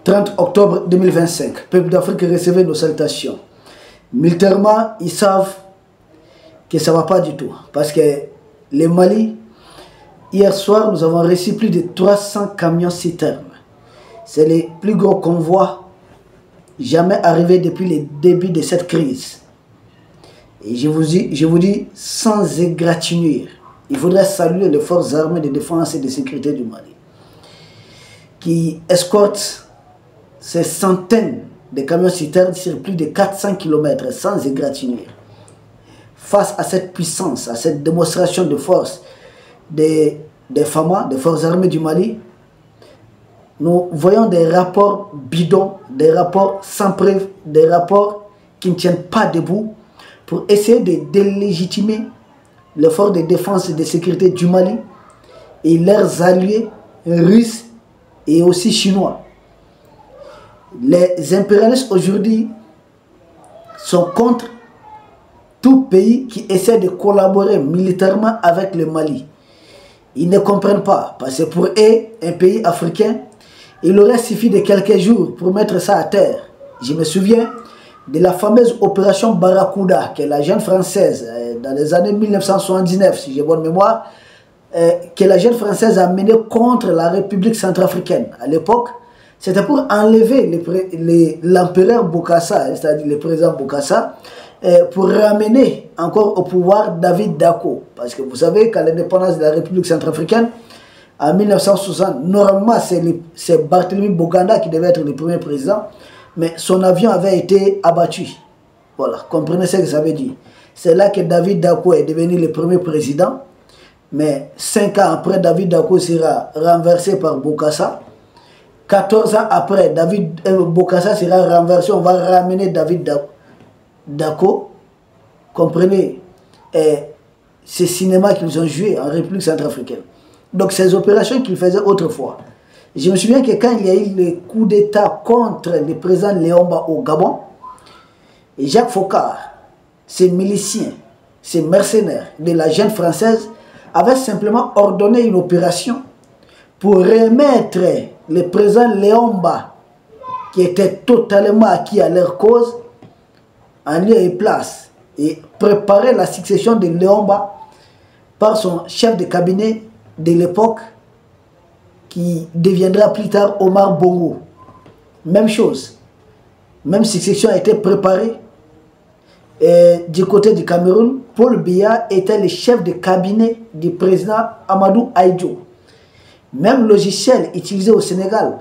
30 octobre 2025, peuple d'Afrique, recevez nos salutations. Militairement, ils savent que ça ne va pas du tout. Parce que le Mali, hier soir, nous avons reçu plus de 300 camions citernes. C'est le plus gros convoi jamais arrivé depuis le début de cette crise. Et je vous dis sans égratigner, il faudrait saluer les forces armées de défense et de sécurité du Mali, qui escortent ces centaines de camions citernes sur plus de 400 km sans égratigner. Face à cette puissance, à cette démonstration de force des FAMA, des forces armées du Mali, nous voyons des rapports bidons, des rapports sans preuve, des rapports qui ne tiennent pas debout pour essayer de délégitimer les forces de défense et de sécurité du Mali et leurs alliés russes et aussi chinois. Les impérialistes aujourd'hui sont contre tout pays qui essaie de collaborer militairement avec le Mali. Ils ne comprennent pas, parce que pour eux, un pays africain, il aurait suffi de quelques jours pour mettre ça à terre. Je me souviens de la fameuse opération Barracuda, que la jeune française, dans les années 1979, si j'ai bonne mémoire, que la jeune française a menée contre la République centrafricaine. À l'époque, c'était pour enlever l'empereur Bokassa, c'est-à-dire le président Bokassa, pour ramener encore au pouvoir David Dacko. Parce que vous savez qu'à l'indépendance de la République centrafricaine, en 1960, normalement c'est Barthélemy Boganda qui devait être le premier président, mais son avion avait été abattu. Voilà, comprenez ce que ça veut dire. C'est là que David Dacko est devenu le premier président, mais 5 ans après, David Dacko sera renversé par Bokassa. 14 ans après, Bokassa sera renversé, on va ramener David Dacko. Comprenez ces cinémas qu'ils ont joué en République centrafricaine. Donc ces opérations qu'ils faisaient autrefois. Je me souviens que quand il y a eu le coup d'État contre le président Léomba au Gabon, et Jacques Foccart, ces miliciens, ces mercenaires de la junte française, avaient simplement ordonné une opération pour remettre le président Léomba, qui était totalement acquis à leur cause, en lieu et place, et préparer la succession de Léomba par son chef de cabinet de l'époque, qui deviendra plus tard Omar Bongo. Même chose, même succession a été préparée. Et du côté du Cameroun, Paul Biya était le chef de cabinet du président Amadou Ahidjo. Même logiciel utilisé au Sénégal,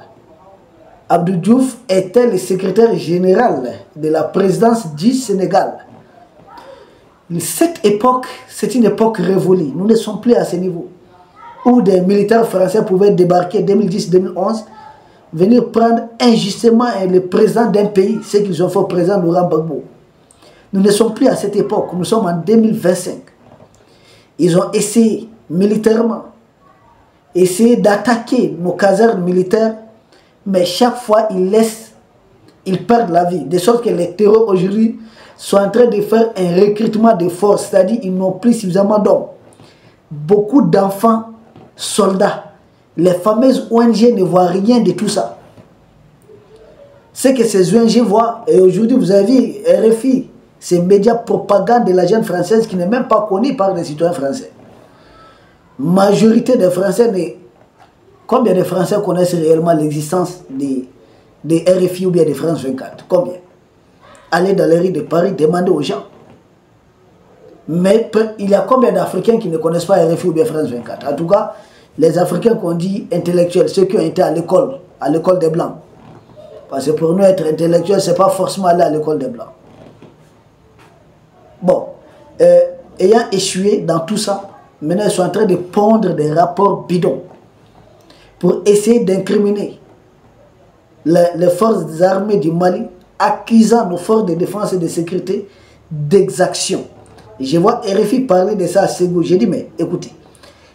Abdou Diouf était le secrétaire général de la présidence du Sénégal. Cette époque, c'est une époque révolue. Nous ne sommes plus à ce niveau où des militaires français pouvaient débarquer 2010-2011, venir prendre injustement le président d'un pays, ce qu'ils ont fait au président Laurent Gbagbo. Nous ne sommes plus à cette époque, nous sommes en 2025. Ils ont essayé militairement, essayé d'attaquer nos casernes militaires, mais chaque fois ils perdent la vie. De sorte que les terroristes aujourd'hui sont en train de faire un recrutement de force, c'est-à-dire qu'ils n'ont plus suffisamment d'hommes. Beaucoup d'enfants soldats. Les fameuses ONG ne voient rien de tout ça. Ce que ces ONG voient, et aujourd'hui vous avez vu RFI, ces médias propagande de la jeune française qui n'est même pas connue par les citoyens français. Majorité des Français, combien de Français connaissent réellement l'existence de RFI ou bien de France 24? Combien? Allez dans les rues de Paris, demandez aux gens. Mais il y a combien d'Africains qui ne connaissent pas RFI ou bien France 24? En tout cas, les Africains qu'on dit intellectuels, ceux qui ont été à l'école des Blancs. Parce que pour nous, être intellectuel, ce n'est pas forcément aller à l'école des Blancs. Bon, ayant échoué dans tout ça, maintenant ils sont en train de pondre des rapports bidons pour essayer d'incriminer les forces armées du Mali, accusant nos forces de défense et de sécurité d'exaction. Je vois RFI parler de ça à Ségou. J'ai dit, mais écoutez,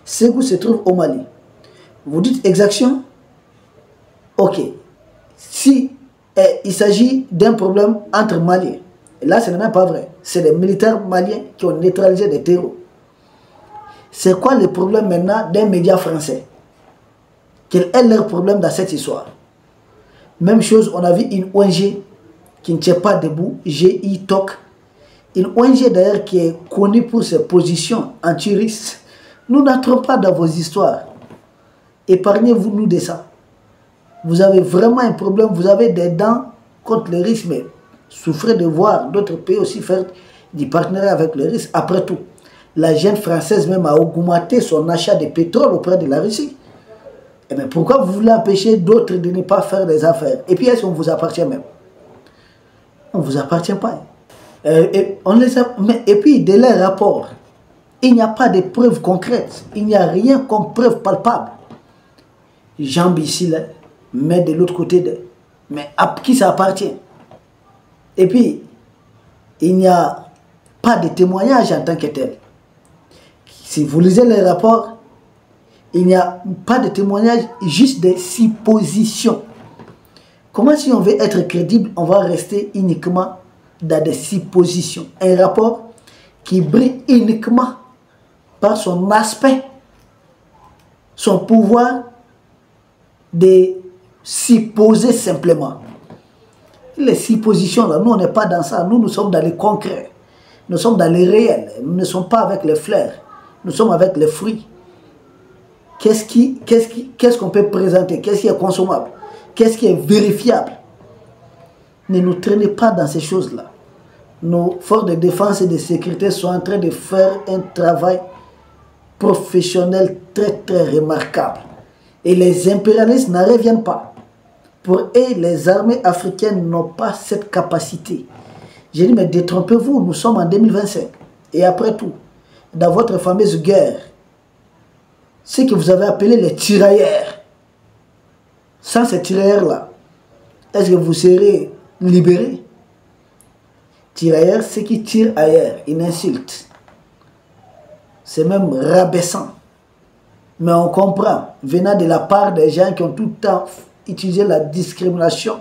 Ségou se trouve au Mali. Vous dites exaction? Ok. Si il s'agit d'un problème entre Maliens, et là ce n'est même pas vrai, c'est les militaires maliens qui ont neutralisé des terreaux. C'est quoi le problème maintenant d'un média français? Quel est leur problème dans cette histoire? Même chose, on a vu une ONG qui ne tient pas debout, GI TOC. Une ONG d'ailleurs qui est connue pour ses positions anti-risques. Nous n'entrons pas dans vos histoires. Épargnez-vous nous de ça. Vous avez vraiment un problème, vous avez des dents contre les risques, mais souffrez de voir d'autres pays aussi faire du partenariat avec le risque. Après tout, la jeune française même a augmenté son achat de pétrole auprès de la Russie. Et bien pourquoi vous voulez empêcher d'autres de ne pas faire des affaires? Et puis est-ce qu'on vous appartient même? On ne vous appartient pas. Et puis de leurs rapports, il n'y a pas de preuves concrètes. Il n'y a rien comme preuve palpable. Jean Bissila, mais de l'autre côté, mais à qui ça appartient? Et puis, il n'y a pas de témoignage en tant que tel. Si vous lisez les rapports, il n'y a pas de témoignage, juste des suppositions. Comment si on veut être crédible, on va rester uniquement dans des suppositions? Un rapport qui brille uniquement par son aspect, son pouvoir de supposer simplement. Les suppositions, là, nous, on n'est pas dans ça. Nous, nous sommes dans les concrets. Nous sommes dans les réels. Nous ne sommes pas avec les fleurs. Nous sommes avec les fruits. Qu'est-ce qu'on peut présenter? Qu'est-ce qui est consommable? Qu'est-ce qui est vérifiable? Ne nous traînez pas dans ces choses-là. Nos forces de défense et de sécurité sont en train de faire un travail professionnel très, très remarquable. Et les impérialistes n'en reviennent pas. Pour eux, les armées africaines n'ont pas cette capacité. J'ai dit, mais détrompez-vous, nous sommes en 2025. Et après tout, dans votre fameuse guerre, ce que vous avez appelé les tirailleurs, sans ces tirailleurs-là, est-ce que vous serez libérés? Tirailleurs, c'est qui tire ailleurs, une insulte. C'est même rabaissant. Mais on comprend, venant de la part des gens qui ont tout le temps utilisé la discrimination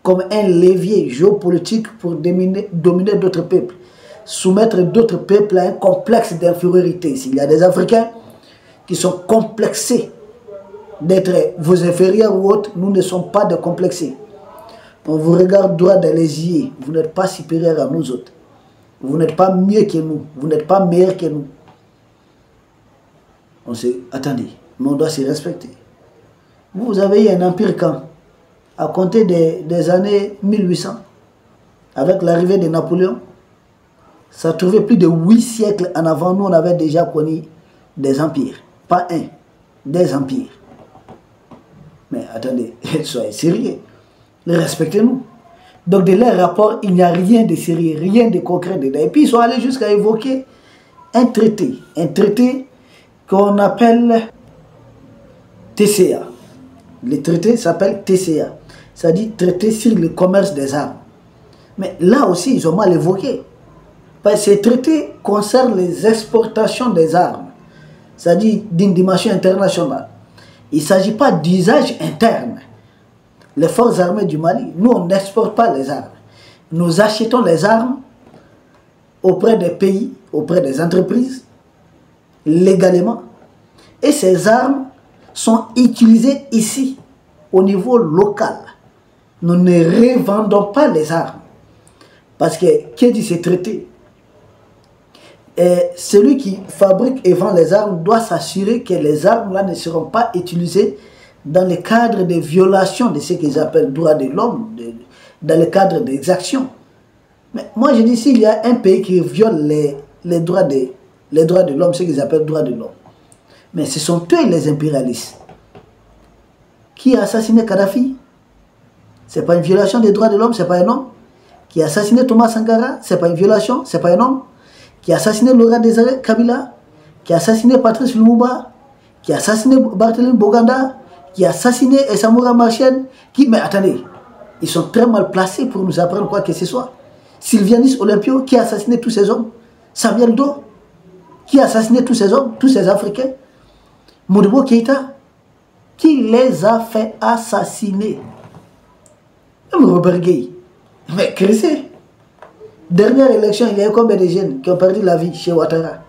comme un levier géopolitique pour dominer d'autres peuples, soumettre d'autres peuples à un complexe d'infériorité. S'il y a des Africains qui sont complexés d'être vos inférieurs ou autres, nous ne sommes pas décomplexés. On vous regarde droit dans les yeux, vous n'êtes pas supérieur à nous autres. Vous n'êtes pas mieux que nous, vous n'êtes pas meilleur que nous. On se attendez, mais on doit se respecter. Vous avez eu un empire quand? À compter des années 1800, avec l'arrivée de Napoléon, ça trouvait plus de 8 siècles en avant, nous on avait déjà connu des empires. Pas un, des empires. Mais attendez, soyez sérieux. Respectez-nous. Donc de leurs rapports, il n'y a rien de sérieux, rien de concret dedans. Et puis ils sont allés jusqu'à évoquer un traité qu'on appelle TCA. Le traité s'appelle TCA. Ça dit traité sur le commerce des armes. Mais là aussi, ils ont mal évoqué. Parce que ce traité concerne les exportations des armes. C'est-à-dire d'une dimension internationale. Il ne s'agit pas d'usage interne. Les forces armées du Mali, nous, on n'exporte pas les armes. Nous achetons les armes auprès des pays, auprès des entreprises, légalement. Et ces armes sont utilisées ici, au niveau local. Nous ne revendons pas les armes. Parce que, qui dit ce traité? Et celui qui fabrique et vend les armes doit s'assurer que les armes là ne seront pas utilisées dans le cadre des violations de ce qu'ils appellent droits de l'homme, dans le cadre des actions. Mais moi je dis, s'il y a un pays qui viole les droits de l'homme, ce qu'ils appellent droits de l'homme, mais ce sont eux les impérialistes. Qui a assassiné Kadhafi? Ce n'est pas une violation des droits de l'homme, ce n'est pas un homme. Qui a assassiné Thomas Sankara? Ce n'est pas une violation, ce n'est pas un homme. Qui a assassiné Laurent Désiré Kabila? Qui a assassiné Patrice Lumumba? Qui a assassiné Barthélémy Boganda? Qui a assassiné Samora Machel? Mais attendez, ils sont très mal placés pour nous apprendre quoi que ce soit. Sylvianis Olympio, qui a assassiné tous ces hommes? Samuel Doe, qui a assassiné tous ces hommes, tous ces Africains? Modibo Keïta, qui les a fait assassiner? Même Robert Gueye. Mais Chrissé, dernière élection, il y a eu combien de jeunes qui ont perdu la vie chez Ouattara?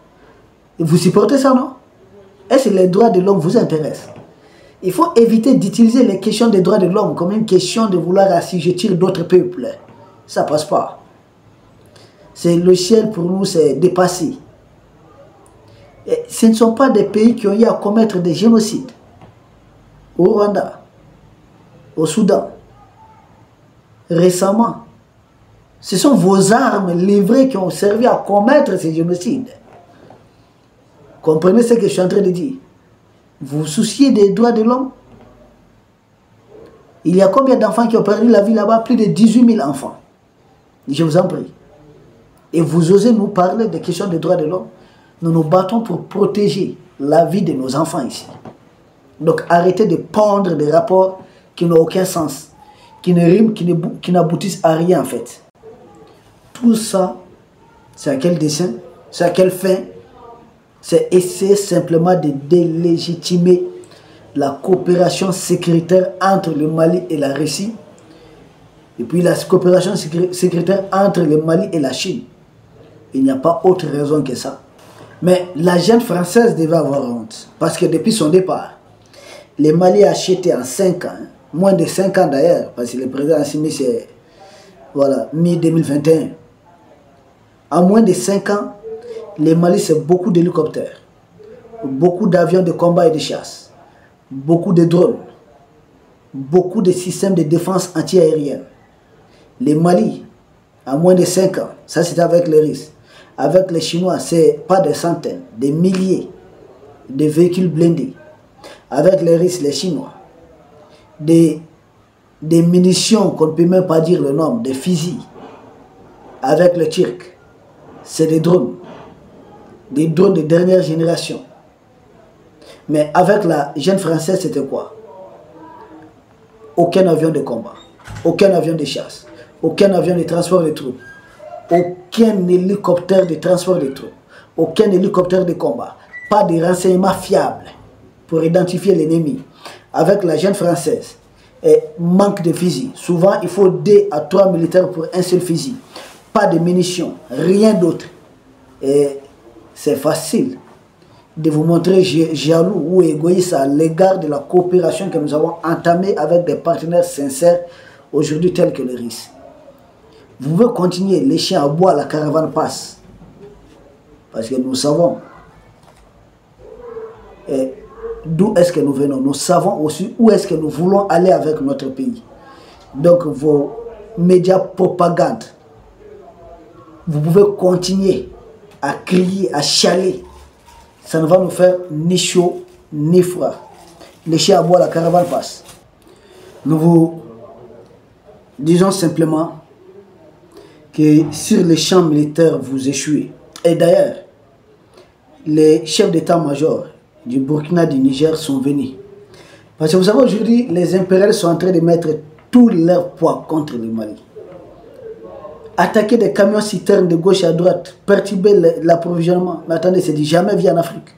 Et vous supportez ça, non? Est-ce que les droits de l'homme vous intéressent? Il faut éviter d'utiliser les questions des droits de l'homme comme une question de vouloir assujettir d'autres peuples. Ça passe pas. C'est le ciel pour nous, c'est dépassé. Et ce ne sont pas des pays qui ont eu à commettre des génocides. Au Rwanda, au Soudan, récemment. Ce sont vos armes livrées qui ont servi à commettre ces génocides. Comprenez ce que je suis en train de dire? Vous vous souciez des droits de l'homme? Il y a combien d'enfants qui ont perdu la vie là-bas? Plus de 18 000 enfants. Je vous en prie. Et vous osez nous parler des questions des droits de l'homme? Nous nous battons pour protéger la vie de nos enfants ici. Donc arrêtez de pondre des rapports qui n'ont aucun sens, qui ne riment, qui n'aboutissent à rien en fait. Tout ça, c'est à quel dessein? C'est à quelle fin? C'est essayer simplement de délégitimer la coopération sécuritaire entre le Mali et la Russie. Et puis la coopération sécuritaire entre le Mali et la Chine. Il n'y a pas autre raison que ça. Mais la jeune française devait avoir honte. Parce que depuis son départ, le Mali a acheté en 5 ans, moins de 5 ans d'ailleurs, parce que le président Assimi c'est voilà, mi-2021. En moins de 5 ans, le Mali c'est beaucoup d'hélicoptères, beaucoup d'avions de combat et de chasse, beaucoup de drones, beaucoup de systèmes de défense anti-aérienne. Le Mali, en moins de 5 ans, ça c'était avec les Russes. Avec les Chinois, c'est pas des centaines, des milliers de véhicules blindés. Avec les Russes, les Chinois, des munitions qu'on ne peut même pas dire le nombre, des fusils. Avec les Turcs, c'est des drones de dernière génération. Mais avec la jeune française, c'était quoi? Aucun avion de combat, aucun avion de chasse, aucun avion de transport de troupes, aucun hélicoptère de transport de troupes, aucun hélicoptère de combat, pas de renseignements fiables pour identifier l'ennemi. Avec la jeune française, et manque de fusils. Souvent, il faut 2 à 3 militaires pour un seul fusil. Pas de munitions, rien d'autre. Et c'est facile de vous montrer jaloux ou égoïste à l'égard de la coopération que nous avons entamée avec des partenaires sincères aujourd'hui tels que les Russes. Vous pouvez continuer, les chiens à bois, la caravane passe. Parce que nous savons d'où est-ce que nous venons. Nous savons aussi où est-ce que nous voulons aller avec notre pays. Donc vos médias propagande, vous pouvez continuer à crier, à chialer. Ça ne va nous faire ni chaud, ni froid. Les chiens à bois, la caravane passe. Nous vous disons simplement que sur les champs militaires, vous échouez. Et d'ailleurs, les chefs d'état-major du Burkina, du Niger sont venus. Parce que vous savez, aujourd'hui, les impérialistes sont en train de mettre tout leur poids contre le Mali. Attaquer des camions citernes de gauche à droite, perturber l'approvisionnement. Mais attendez, c'est dit jamais vu en Afrique.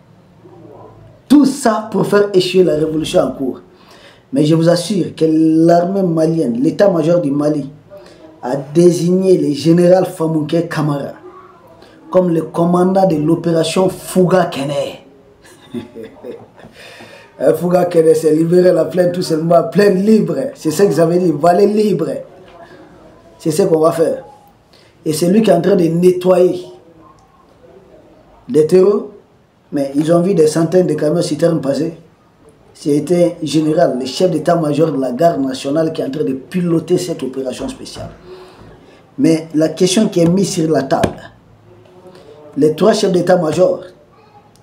Tout ça pour faire échouer la révolution en cours. Mais je vous assure que l'armée malienne, l'état-major du Mali, a désigné le général Famouké Kamara comme le commandant de l'opération Fouga Kene. Fouga Kene, c'est libérer la plaine tout simplement, plaine libre. C'est ce que j'avais dit, vallée libre. C'est ce qu'on va faire. Et c'est lui qui est en train de nettoyer les terreaux. Mais ils ont vu des centaines de camions citernes passer. C'était général, le chef d'état-major de la garde nationale qui est en train de piloter cette opération spéciale. Mais la question qui est mise sur la table, les 3 chefs d'état-major,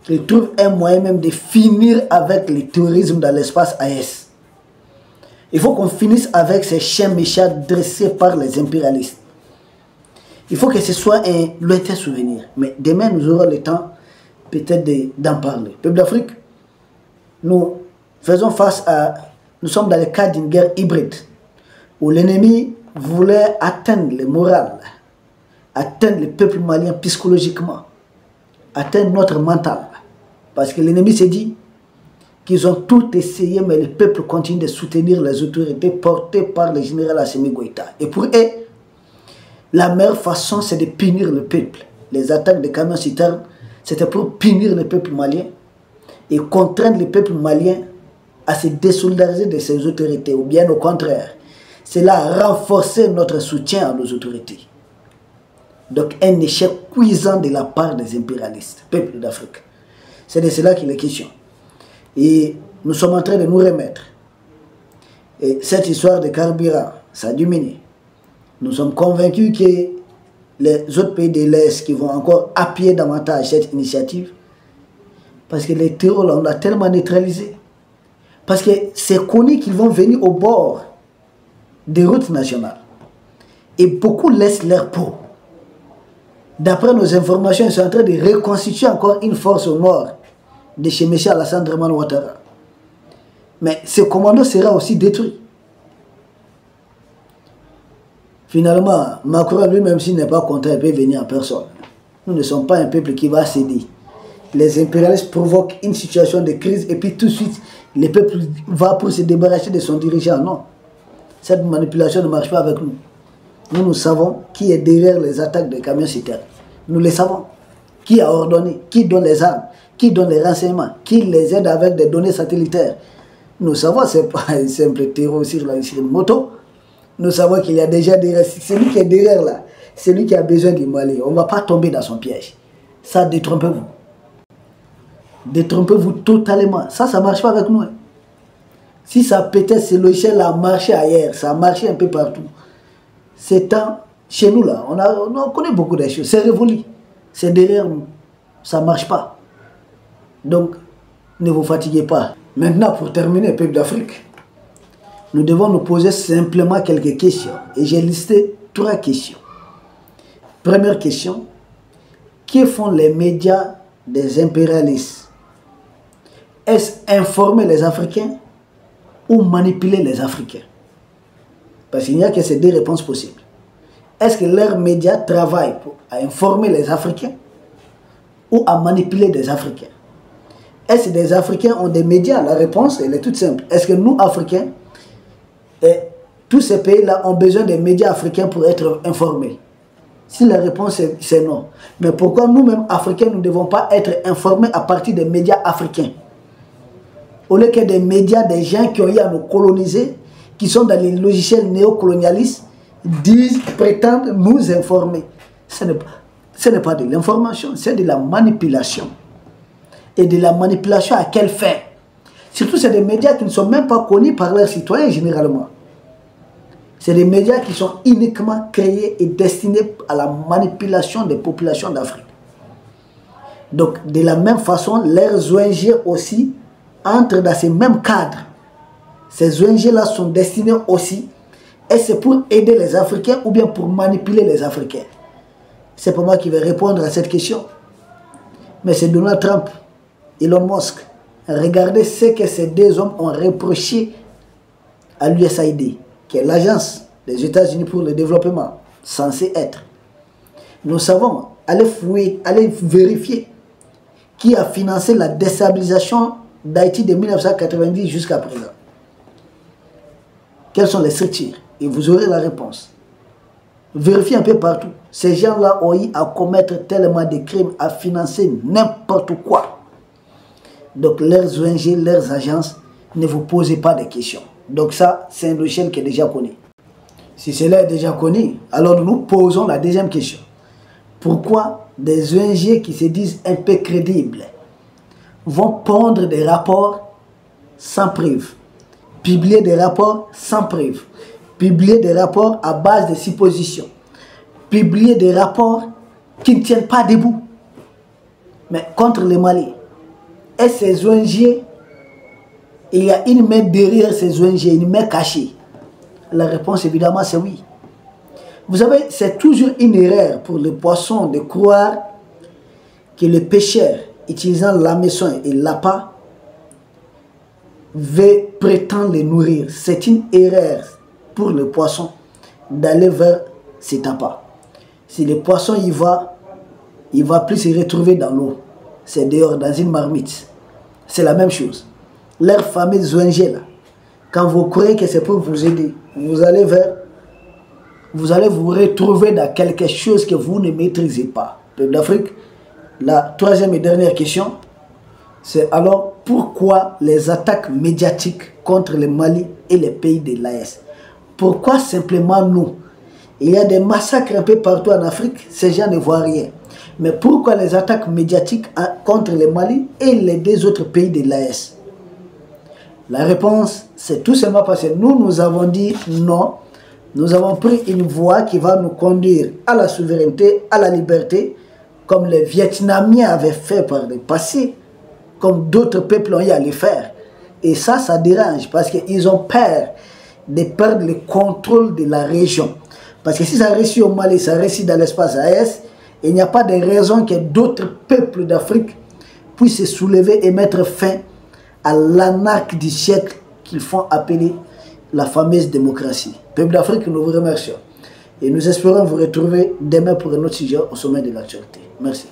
ils trouvent un moyen même de finir avec le terrorisme dans l'espace AES. Il faut qu'on finisse avec ces chiens méchants dressés par les impérialistes. Il faut que ce soit un lointain souvenir. Mais demain, nous aurons le temps peut-être d'en parler. Peuple d'Afrique, nous faisons face à... Nous sommes dans le cadre d'une guerre hybride où l'ennemi voulait atteindre le moral, atteindre le peuple malien psychologiquement, atteindre notre mental. Parce que l'ennemi s'est dit qu'ils ont tout essayé, mais le peuple continue de soutenir les autorités portées par le général Assimi Goïta. Et pour eux, la meilleure façon, c'est de punir le peuple. Les attaques de camions citernes, c'était pour punir le peuple malien et contraindre le peuple malien à se désolidariser de ces autorités, ou bien au contraire, cela a renforcé notre soutien à nos autorités. Donc un échec cuisant de la part des impérialistes, peuples d'Afrique. C'est de cela qu'il est question. Et nous sommes en train de nous remettre. Et cette histoire de carburant, ça a diminué. Nous sommes convaincus que les autres pays de l'Est qui vont encore appuyer davantage cette initiative, parce que les terroristes, on l'a tellement neutralisé. Parce que c'est connu qu'ils vont venir au bord des routes nationales. Et beaucoup laissent leur peau. D'après nos informations, ils sont en train de reconstituer encore une force au nord de chez M. Alassane Draman Ouattara. Mais ce commando sera aussi détruit. Finalement, Macron lui-même, s'il n'est pas content, il peut venir en personne. Nous ne sommes pas un peuple qui va céder. Les impérialistes provoquent une situation de crise et puis tout de suite, le peuple va pour se débarrasser de son dirigeant. Non. Cette manipulation ne marche pas avec nous. Nous savons qui est derrière les attaques des camions citernes. Nous le savons. Qui a ordonné, qui donne les armes, qui donne les renseignements, qui les aide avec des données satellitaires. Nous savons, ce n'est pas un simple terreau sur une moto. Nous savons qu'il y a déjà derrière, celui qui est derrière là, celui qui a besoin du Mali. On ne va pas tomber dans son piège. Ça, détrompez-vous. Détrompez-vous totalement. Ça ne marche pas avec nous. Hein. Si ça peut-être, ce logiciel a marché ailleurs, ça a marché un peu partout. C'est temps, chez nous là, on connaît beaucoup de choses. C'est révolu. C'est derrière nous. Ça ne marche pas. Donc, ne vous fatiguez pas. Maintenant, pour terminer, peuple d'Afrique, nous devons nous poser simplement quelques questions. Et j'ai listé 3 questions. Première question, que font les médias des impérialistes? Est-ce informer les Africains ou manipuler les Africains? Parce qu'il n'y a que ces 2 réponses possibles. Est-ce que leurs médias travaillent à informer les Africains ou à manipuler des Africains? Est-ce que les Africains ont des médias? La réponse, elle est toute simple. Est-ce que nous, Africains, et tous ces pays-là ont besoin des médias africains pour être informés? Si la réponse c'est non. Mais pourquoi nous-mêmes, Africains, nous ne devons pas être informés à partir des médias africains? Au lieu que des médias, des gens qui ont eu à nous coloniser, qui sont dans les logiciels néocolonialistes, disent, prétendent nous informer. Ce n'est pas de l'information, c'est de la manipulation. Et de la manipulation à quelle fin? Surtout, c'est des médias qui ne sont même pas connus par leurs citoyens généralement. C'est des médias qui sont uniquement créés et destinés à la manipulation des populations d'Afrique. Donc, de la même façon, leurs ONG aussi entrent dans ces mêmes cadres. Ces ONG-là sont destinés aussi, et c'est pour aider les Africains ou bien pour manipuler les Africains. C'est pas moi qui vais répondre à cette question. Mais c'est Donald Trump, Elon Musk. Regardez ce que ces 2 hommes ont reproché à l'USAID, qui est l'agence des États-Unis pour le développement, censée être. Nous savons, allez fouiller, allez vérifier qui a financé la déstabilisation d'Haïti de 1990 jusqu'à présent. Quelles sont les structures? Et vous aurez la réponse. Vérifiez un peu partout. Ces gens-là ont eu à commettre tellement de crimes, à financer n'importe quoi. Donc leurs ONG, leurs agences, ne vous posez pas de questions. Donc ça, c'est un logiciel qui est déjà connu. Si cela est déjà connu, alors nous posons la deuxième question. Pourquoi des ONG qui se disent un peu crédibles vont pondre des rapports sans preuve, publier des rapports sans preuve, publier des rapports à base de suppositions, publier des rapports qui ne tiennent pas debout, mais contre le Mali? Et ces ONG, il y a une main derrière ces ONG, une main cachée? La réponse évidemment c'est oui. Vous savez, c'est toujours une erreur pour les poissons de croire que le pêcheur utilisant l'hameçon et l'appât veut prétendre les nourrir. C'est une erreur pour le poisson d'aller vers cet appât. Si le poisson y va, il ne va plus se retrouver dans l'eau. C'est dehors, dans une marmite. C'est la même chose. Leurs fameuses ONG là, quand vous croyez que c'est pour vous aider, vous allez vous retrouver dans quelque chose que vous ne maîtrisez pas. Peuple d'Afrique, la troisième et dernière question, C'est alors pourquoi les attaques médiatiques contre le Mali et les pays de l'AES? Pourquoi simplement nous? Il y a des massacres un peu partout en Afrique, ces gens ne voient rien. Mais pourquoi les attaques médiatiques contre le Mali et les deux autres pays de l'AES? La réponse, c'est tout simplement parce que nous avons dit non. Nous avons pris une voie qui va nous conduire à la souveraineté, à la liberté, comme les Vietnamiens avaient fait par le passé, comme d'autres peuples ont eu à le faire. Et ça dérange parce qu'ils ont peur de perdre le contrôle de la région. Parce que si ça réussit au Mali, ça réussit dans l'espace AES, il n'y a pas de raison que d'autres peuples d'Afrique puissent se soulever et mettre fin à l'anarchie du siècle qu'ils font appeler la fameuse démocratie. Peuple d'Afrique, nous vous remercions. Et nous espérons vous retrouver demain pour un autre sujet au sommet de l'actualité. Merci.